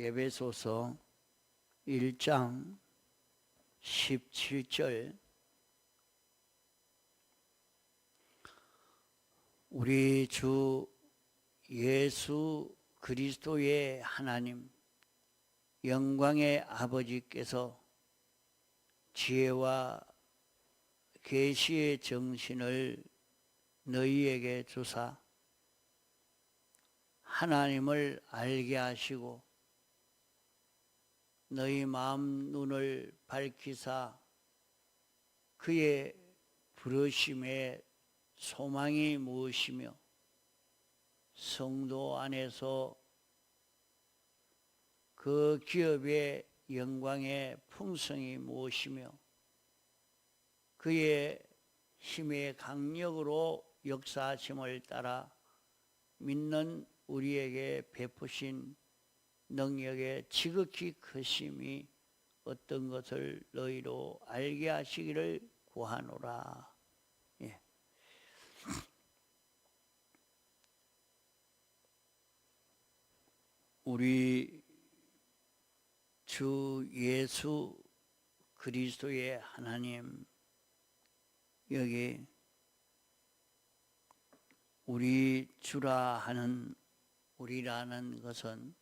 에베소서 1장 17절 우리 주 예수 그리스도의 하나님 영광의 아버지께서 지혜와 계시의 정신을 너희에게 주사 하나님을 알게 하시고 너희 마음 눈을 밝히사 그의 부르심의 소망이 무엇이며 성도 안에서 그 기업의 영광의 풍성이 무엇이며 그의 힘의 강력으로 역사하심을 따라 믿는 우리에게 베푸신 능력의 지극히 크심이 어떤 것을 너희로 알게 하시기를 구하노라. 예. 우리 주 예수 그리스도의 하나님, 여기 우리 주라 하는 우리라는 것은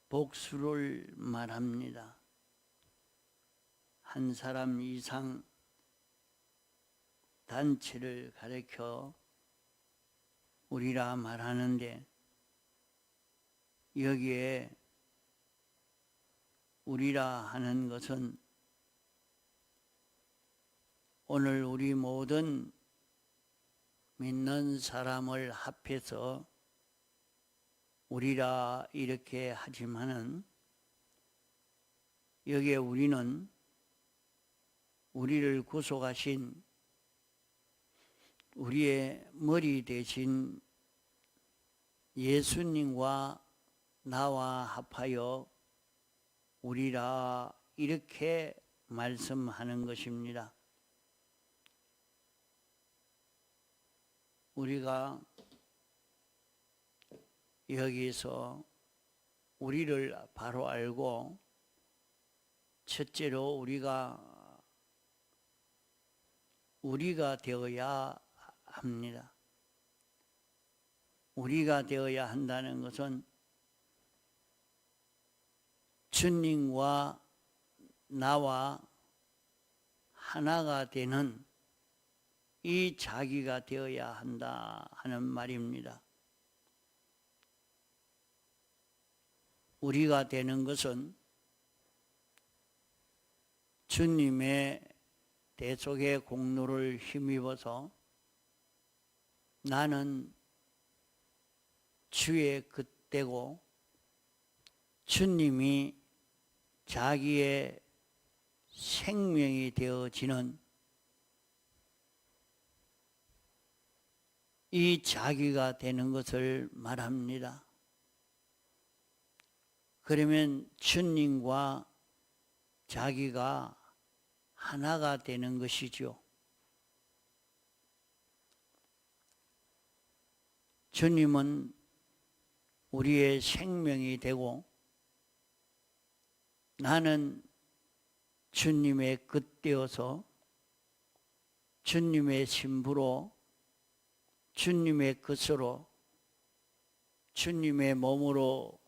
복수를 말합니다. 한 사람 이상 단체를 가리켜 우리라 말하는데 여기에 우리라 하는 것은 오늘 우리 모든 믿는 사람을 합해서 우리라 이렇게 하지만은 여기에 우리는 우리를 구속하신 우리의 머리 대신 예수님과 나와 합하여 우리라 이렇게 말씀하는 것입니다. 우리가 여기서 우리를 바로 알고 첫째로 우리가 되어야 합니다. 우리가 되어야 한다는 것은 주님과 나와 하나가 되는 이 자기가 되어야 한다 하는 말입니다. 우리가 되는 것은 주님의 대속의 공로를 힘입어서 나는 주의 그때고 주님이 자기의 생명이 되어지는 이 자기가 되는 것을 말합니다. 그러면 주님과 자기가 하나가 되는 것이죠. 주님은 우리의 생명이 되고 나는 주님의 끝되어서 주님의 신부로 주님의 것으로 주님의 몸으로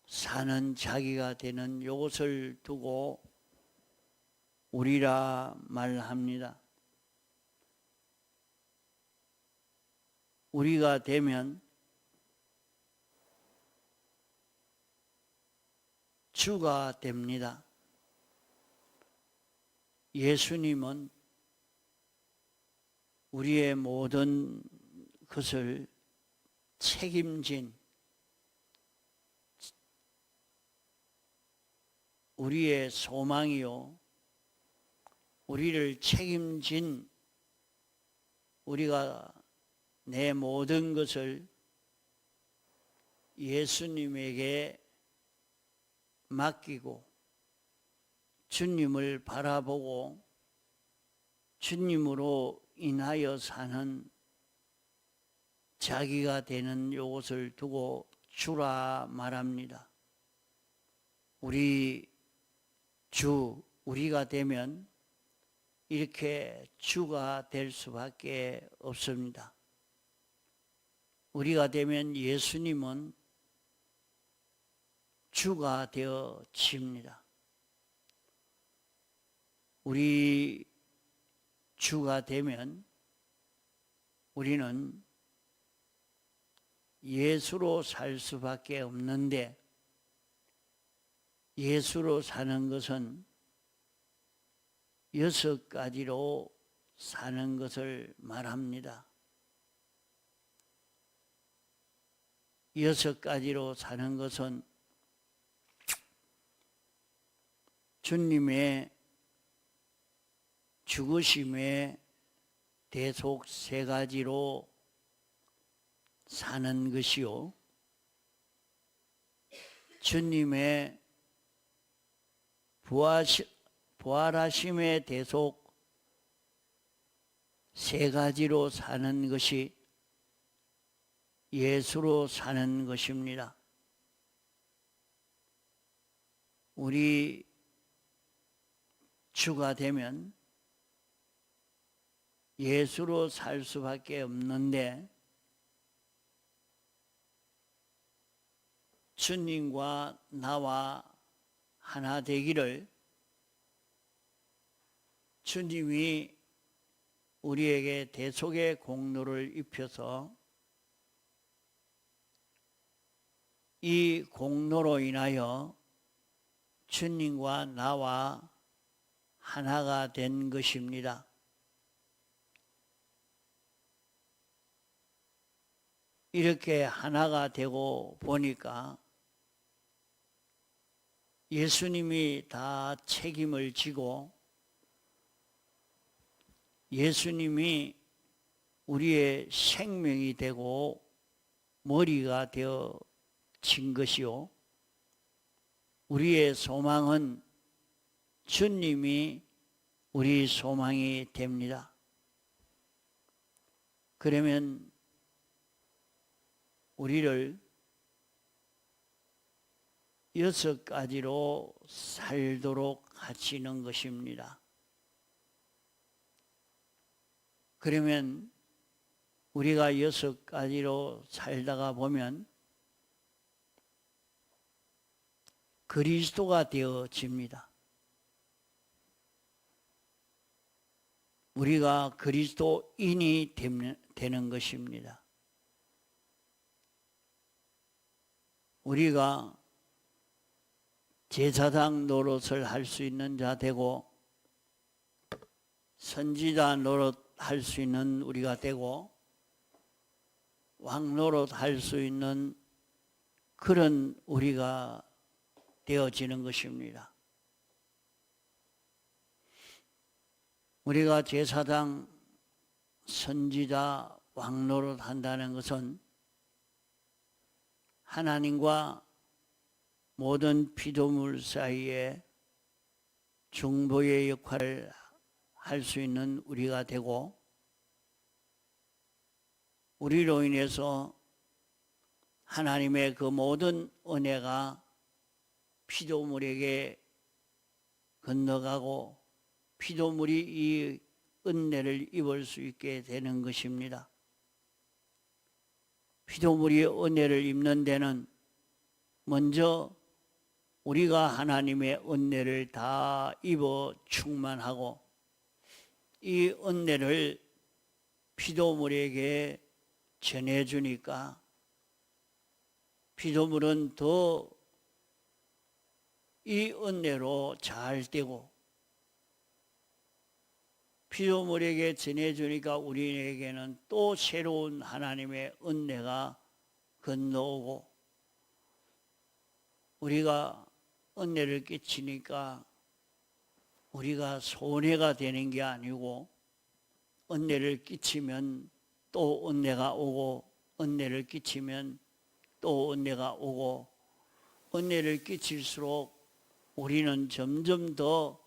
사는 자기가 되는 이것을 두고 우리라 말합니다. 우리가 되면 주가 됩니다. 예수님은 우리의 모든 것을 책임진 우리의 소망이요, 우리를 책임진 우리가 내 모든 것을 예수님에게 맡기고 주님을 바라보고 주님으로 인하여 사는 자기가 되는 요것을 두고 주라 말합니다. 우리 주, 우리가 되면 이렇게 주가 될 수밖에 없습니다. 우리가 되면 예수님은 주가 되어집니다. 우리 주가 되면 우리는 예수로 살 수밖에 없는데, 예수로 사는 것은 6가지로 사는 것을 말합니다. 6가지로 사는 것은 주님의 죽으심의 대속 3가지로 사는 것이요, 주님의 부활하심의 대속 3가지로 사는 것이 예수로 사는 것입니다. 우리 주가 되면 예수로 살 수밖에 없는데, 주님과 나와 하나 되기를 주님이 우리에게 대속의 공로를 입혀서 이 공로로 인하여 주님과 나와 하나가 된 것입니다. 이렇게 하나가 되고 보니까 예수님이 다 책임을 지고 예수님이 우리의 생명이 되고 머리가 되어진 것이요, 우리의 소망은 주님이 우리 소망이 됩니다. 그러면 우리를 6가지로 살도록 하시는 것입니다. 그러면 우리가 6가지로 살다가 보면 그리스도가 되어집니다. 우리가 그리스도인이 되는 것입니다. 우리가 제사장 노릇을 할 수 있는 자 되고, 선지자 노릇 할 수 있는 우리가 되고, 왕 노릇 할 수 있는 그런 우리가 되어지는 것입니다. 우리가 제사장, 선지자, 왕 노릇 한다는 것은 하나님과 모든 피조물 사이에 중보의 역할을 할 수 있는 우리가 되고, 우리로 인해서 하나님의 그 모든 은혜가 피조물에게 건너가고 피조물이 이 은혜를 입을 수 있게 되는 것입니다. 피조물이 은혜를 입는 데는 먼저 우리가 하나님의 은혜를 다 입어 충만하고, 이 은혜를 피조물에게 전해주니까 피조물은 더 이 은혜로 잘 되고, 피조물에게 전해주니까 우리에게는 또 새로운 하나님의 은혜가 건너오고, 우리가 은혜를 끼치니까 우리가 손해가 되는 게 아니고, 은혜를 끼치면 또 은혜가 오고, 은혜를 끼치면 또 은혜가 오고, 은혜를 끼칠수록 우리는 점점 더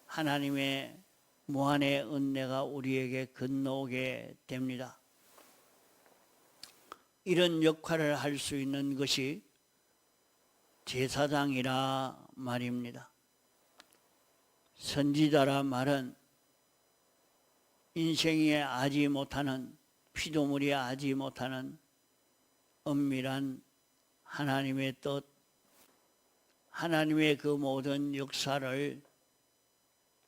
하나님의 무한의 은혜가 우리에게 건너오게 됩니다. 이런 역할을 할 수 있는 것이 제사장이라 말입니다. 선지자라 말은 인생에 아지 못하는, 피조물이 아지 못하는 엄밀한 하나님의 뜻, 하나님의 그 모든 역사를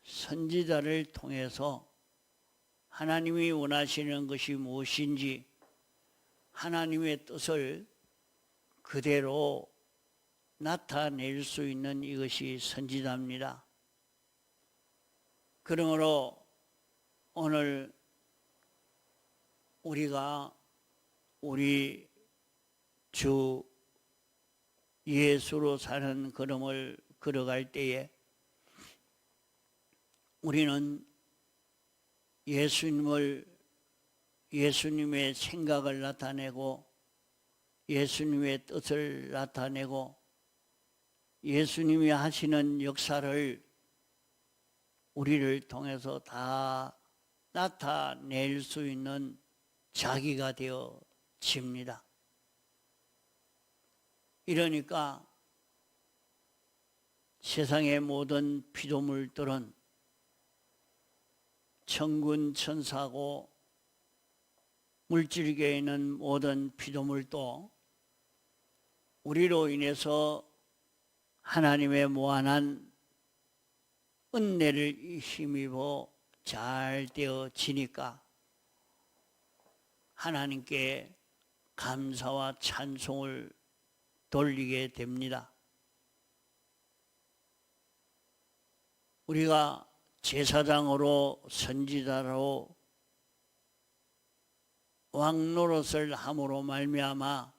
선지자를 통해서 하나님이 원하시는 것이 무엇인지 하나님의 뜻을 그대로 나타낼 수 있는 이것이 선지자입니다. 그러므로 오늘 우리가 우리 주 예수로 사는 걸음을 걸어갈 때에 우리는 예수님의 생각을 나타내고 예수님의 뜻을 나타내고 예수님이 하시는 역사를 우리를 통해서 다 나타낼 수 있는 자기가 되어집니다. 이러니까 세상의 모든 피조물들은 천군 천사고 물질계에 있는 모든 피조물도 우리로 인해서 하나님의 무한한 은혜를 힘입어 잘 되어지니까 하나님께 감사와 찬송을 돌리게 됩니다. 우리가 제사장으로 선지자로 왕노릇을 함으로 말미암아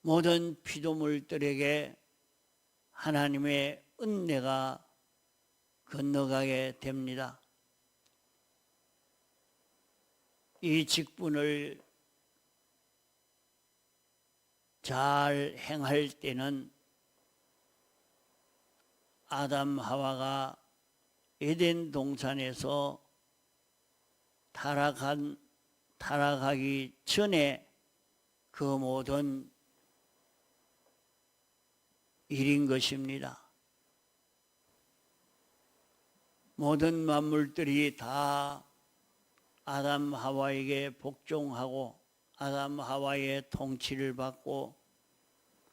모든 피조물들에게 하나님의 은혜가 건너가게 됩니다. 이 직분을 잘 행할 때는 아담 하와가 에덴 동산에서 타락하기 전에 그 모든 일인 것입니다. 모든 만물들이 다 아담 하와에게 복종하고 아담 하와의 통치를 받고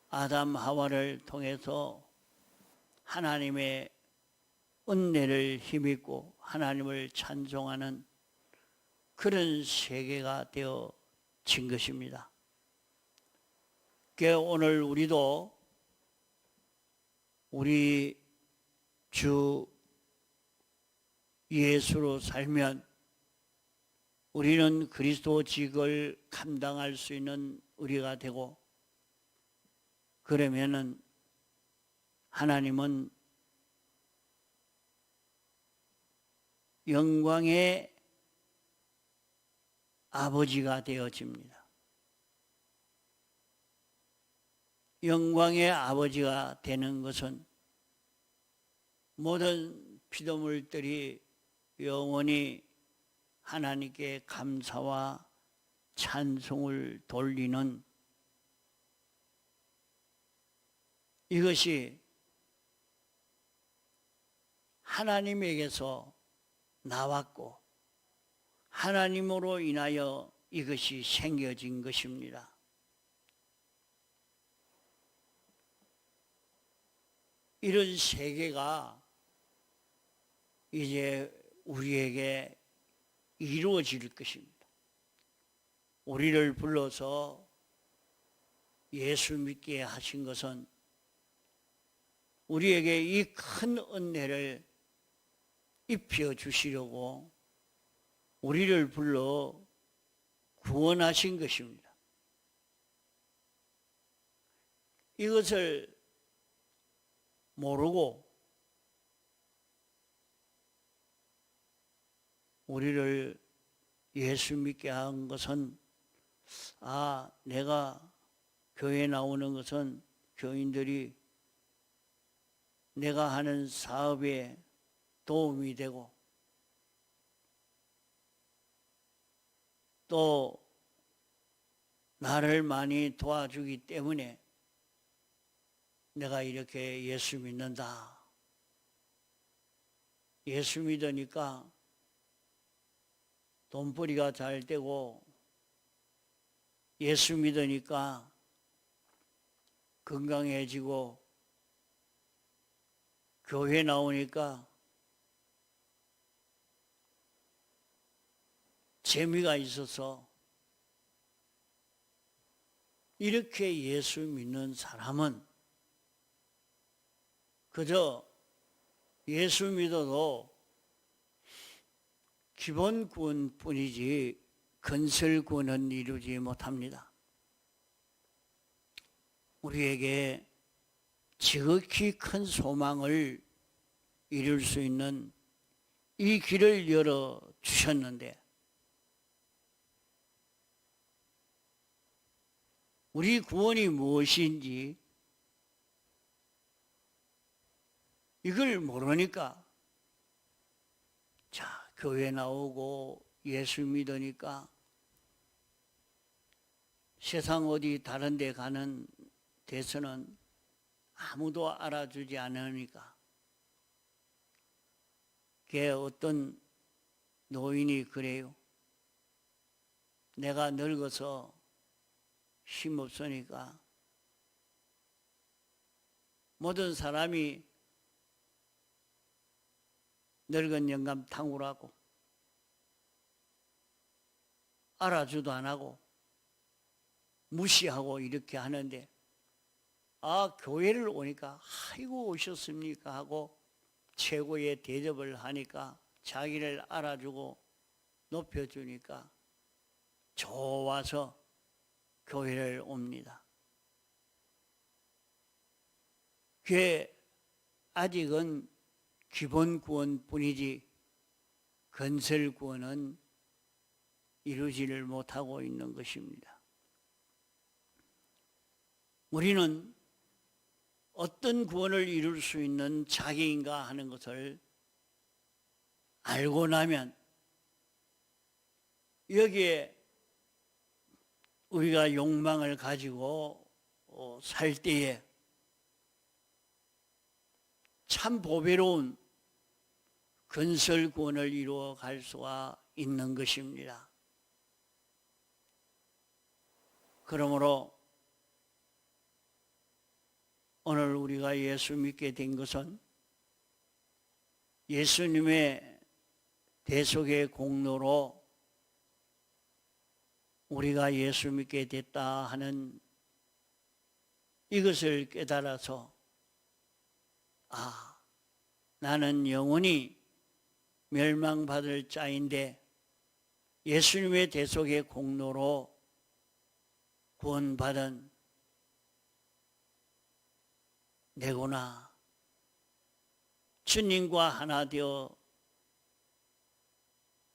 아담 하와를 통해서 하나님의 은혜를 힘입고 하나님을 찬송하는 그런 세계가 되어진 것입니다. 그래서 오늘 우리도 우리 주 예수로 살면 우리는 그리스도 직을 감당할 수 있는 우리가 되고, 그러면은 하나님은 영광의 아버지가 되어집니다. 영광의 아버지가 되는 것은 모든 피조물들이 영원히 하나님께 감사와 찬송을 돌리는 이것이 하나님에게서 나왔고 하나님으로 인하여 이것이 생겨진 것입니다. 이런 세계가 이제 우리에게 이루어질 것입니다. 우리를 불러서 예수 믿게 하신 것은 우리에게 이 큰 은혜를 입혀 주시려고 우리를 불러 구원하신 것입니다. 이것을 모르고 우리를 예수 믿게 한 것은, 내가 교회 나오는 것은 교인들이 내가 하는 사업에 도움이 되고 또 나를 많이 도와주기 때문에 내가 이렇게 예수 믿는다. 예수 믿으니까 돈벌이가 잘 되고, 예수 믿으니까 건강해지고, 교회 나오니까 재미가 있어서, 이렇게 예수 믿는 사람은 그저 예수 믿어도 기본 구원뿐이지 건설 구원은 이루지 못합니다. 우리에게 지극히 큰 소망을 이룰 수 있는 이 길을 열어주셨는데, 우리 구원이 무엇인지 이걸 모르니까, 자, 교회 나오고 예수 믿으니까 세상 어디 다른 데 가는 데서는 아무도 알아주지 않으니까, 그게 어떤 노인이 그래요. 내가 늙어서 힘없으니까 모든 사람이 늙은 영감 탕후라고 알아주도 안 하고 무시하고 이렇게 하는데, 아, 교회를 오니까 아이고 오셨습니까 하고 최고의 대접을 하니까, 자기를 알아주고 높여주니까 좋아서 교회를 옵니다. 그게 아직은 기본 구원뿐이지 건설 구원은 이루지를 못하고 있는 것입니다. 우리는 어떤 구원을 이룰 수 있는 자기인가 하는 것을 알고 나면, 여기에 우리가 욕망을 가지고 살 때에 참 보배로운 건설 구원을 이루어 갈 수가 있는 것입니다. 그러므로 오늘 우리가 예수 믿게 된 것은 예수님의 대속의 공로로 우리가 예수 믿게 됐다 하는 이것을 깨달아서, 아, 나는 영원히 멸망받을 자인데 예수님의 대속의 공로로 구원받은 내구나. 주님과 하나 되어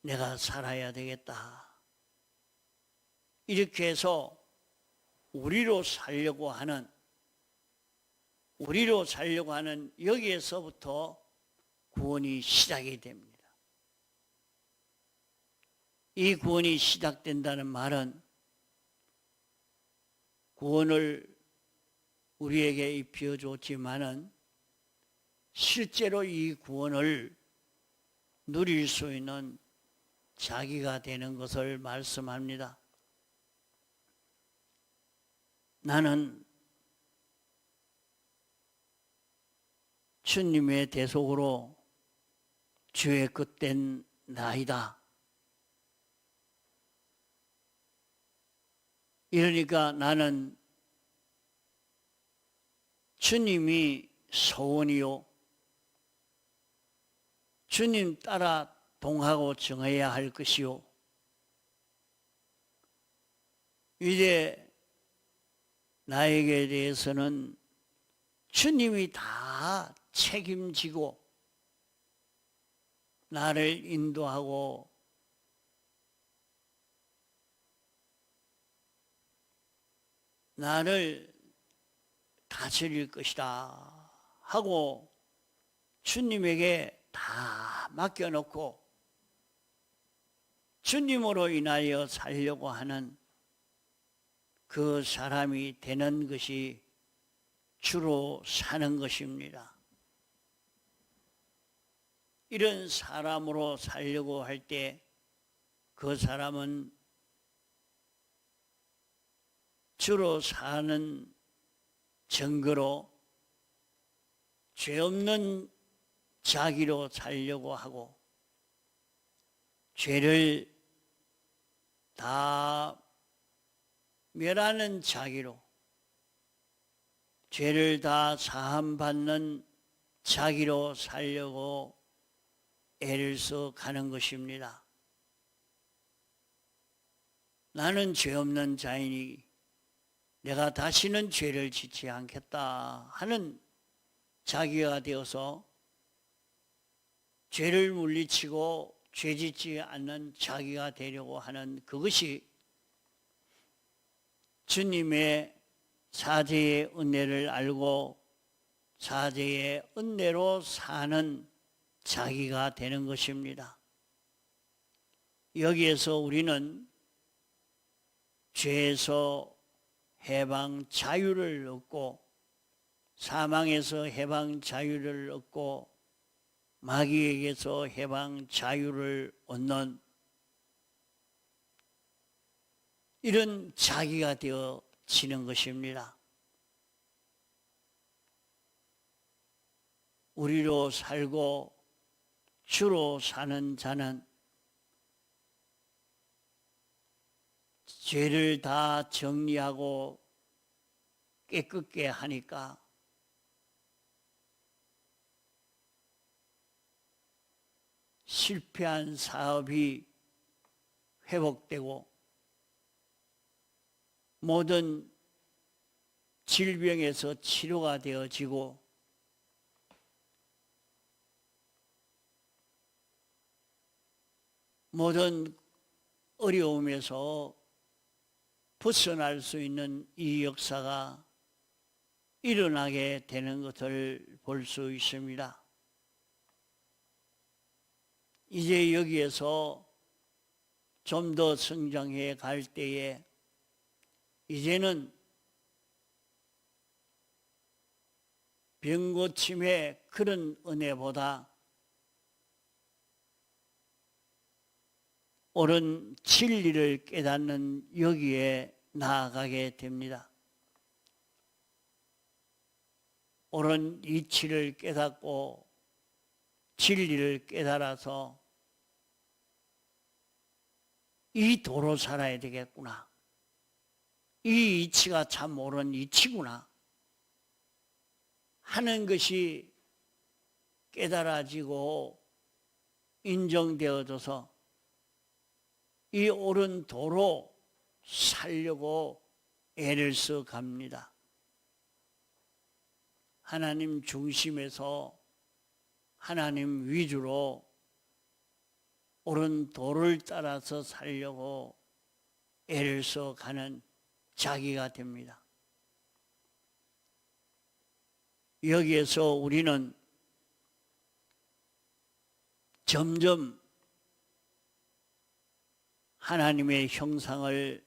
내가 살아야 되겠다. 이렇게 해서 우리로 살려고 하는 여기에서부터 구원이 시작이 됩니다. 이 구원이 시작된다는 말은 구원을 우리에게 입혀줬지만은 실제로 이 구원을 누릴 수 있는 자기가 되는 것을 말씀합니다. 나는 주님의 대속으로 주의 끝된 나이다. 이러니까 나는 주님이 소원이요, 주님 따라 동하고 정해야 할 것이요, 이제 나에게 대해서는 주님이 다 책임지고 나를 인도하고 나를 다스릴 것이다 하고 주님에게 다 맡겨놓고 주님으로 인하여 살려고 하는 그 사람이 되는 것이 주로 사는 것입니다. 이런 사람으로 살려고 할 때 그 사람은 주로 사는 증거로 죄 없는 자기로 살려고 하고 죄를 다 멸하는 자기로, 죄를 다 사함받는 자기로 살려고 애를 써 가는 것입니다. 나는 죄 없는 자이니 내가 다시는 죄를 짓지 않겠다 하는 자기가 되어서 죄를 물리치고 죄 짓지 않는 자기가 되려고 하는 그것이 주님의 사죄의 은혜를 알고 사죄의 은혜로 사는 자기가 되는 것입니다. 여기에서 우리는 죄에서 해방 자유를 얻고 사망에서 해방 자유를 얻고 마귀에게서 해방 자유를 얻는 이런 자기가 되어지는 것입니다. 우리로 살고 주로 사는 자는 죄를 다 정리하고 깨끗게 하니까 실패한 사업이 회복되고 모든 질병에서 치료가 되어지고 모든 어려움에서 벗어날 수 있는 이 역사가 일어나게 되는 것을 볼 수 있습니다. 이제 여기에서 좀 더 성장해 갈 때에 이제는 병고침의 그런 은혜보다 옳은 진리를 깨닫는 여기에 나아가게 됩니다. 옳은 이치를 깨닫고 진리를 깨달아서 이 도로 살아야 되겠구나. 이 이치가 참 옳은 이치구나 하는 것이 깨달아지고 인정되어져서 이 옳은 도로 살려고 애를 써 갑니다. 하나님 중심에서 하나님 위주로 옳은 도를 따라서 살려고 애를 써 가는 자기가 됩니다. 여기에서 우리는 점점 하나님의 형상을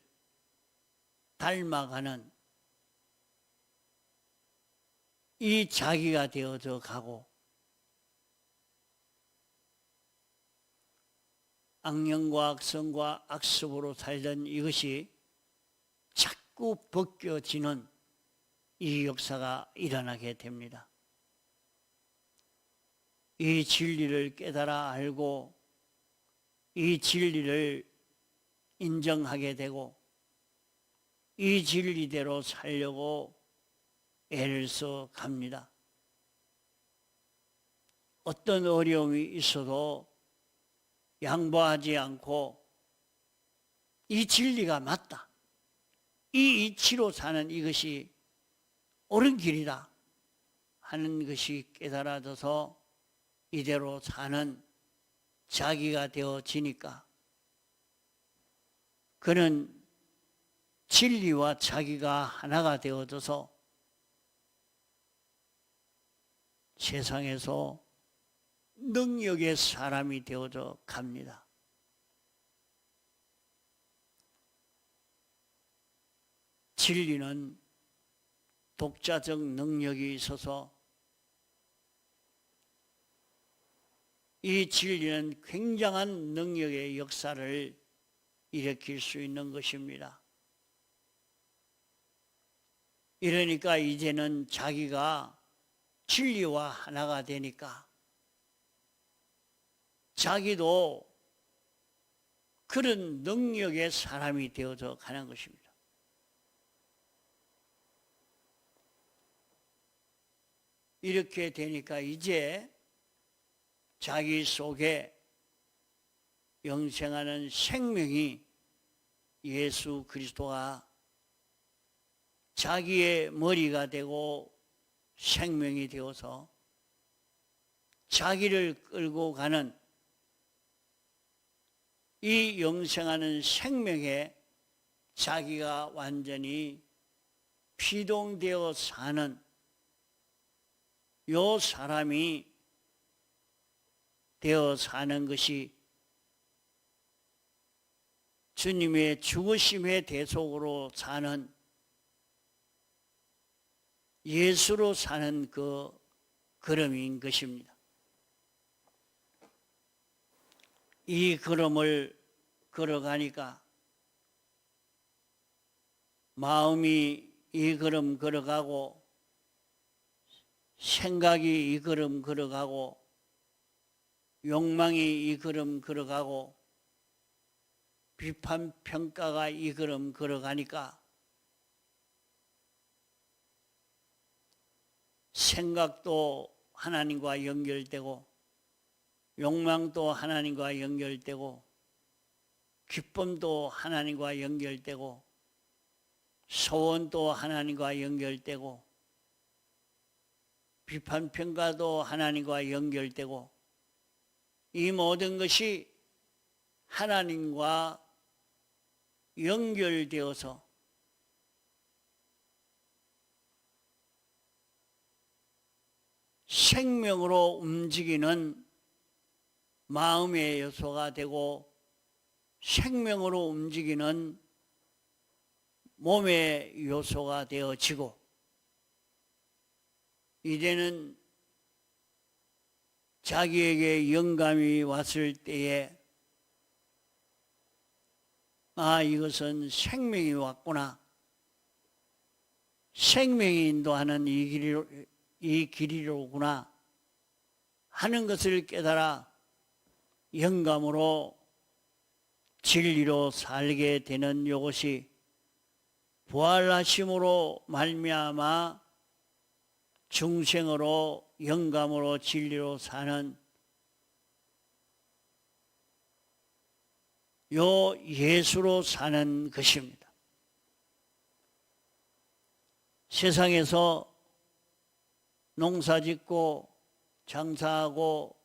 닮아가는 이 자기가 되어져 가고 악령과 악성과 악습으로 살던 이것이 자꾸 벗겨지는 이 역사가 일어나게 됩니다. 이 진리를 깨달아 알고 이 진리를 인정하게 되고 이 진리대로 살려고 애를 써 갑니다. 어떤 어려움이 있어도 양보하지 않고 이 진리가 맞다. 이 이치로 사는 이것이 옳은 길이다 하는 것이 깨달아져서 이대로 사는 자기가 되어지니까 그는 진리와 자기가 하나가 되어져서 세상에서 능력의 사람이 되어져 갑니다. 진리는 독자적 능력이 있어서 이 진리는 굉장한 능력의 역사를 일으킬 수 있는 것입니다. 이러니까 이제는 자기가 진리와 하나가 되니까 자기도 그런 능력의 사람이 되어서 가는 것입니다. 이렇게 되니까 이제 자기 속에 영생하는 생명이 예수 그리스도가 자기의 머리가 되고 생명이 되어서 자기를 끌고 가는 이 영생하는 생명에 자기가 완전히 피동되어 사는 요 사람이 되어 사는 것이 주님의 죽으심의 대속으로 사는 예수로 사는 그 걸음인 것입니다. 이 걸음을 걸어가니까 마음이 이 걸음 걸어가고 생각이 이 걸음 걸어가고 욕망이 이 걸음 걸어가고 비판 평가가 이 걸음 걸어가니까 생각도 하나님과 연결되고 욕망도 하나님과 연결되고 기쁨도 하나님과 연결되고 소원도 하나님과 연결되고 비판 평가도 하나님과 연결되고 이 모든 것이 하나님과 연결되어서 생명으로 움직이는 마음의 요소가 되고 생명으로 움직이는 몸의 요소가 되어지고 이제는 자기에게 영감이 왔을 때에 아, 이것은 생명이 왔구나. 생명이 인도하는 이 길이로구나 하는 것을 깨달아 영감으로 진리로 살게 되는 이것이 부활하심으로 말미암아 중생으로 영감으로 진리로 사는 요 예수로 사는 것입니다. 세상에서 농사짓고 장사하고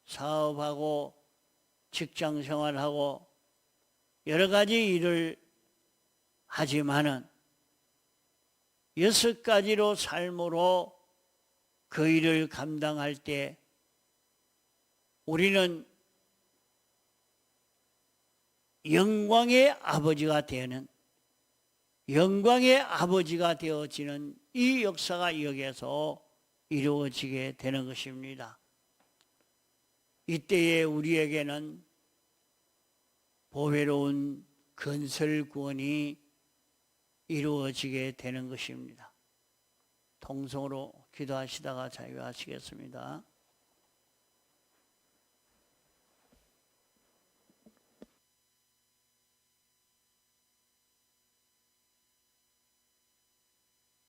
사업하고 직장생활하고 여러 가지 일을 하지만은 6가지로 삶으로 그 일을 감당할 때 우리는 영광의 아버지가 되는 영광의 아버지가 되어지는 이 역사가 여기에서 이루어지게 되는 것입니다. 이때에 우리에게는 보배로운 건설 구원이 이루어지게 되는 것입니다. 통성으로 기도하시다가 자유하시겠습니다.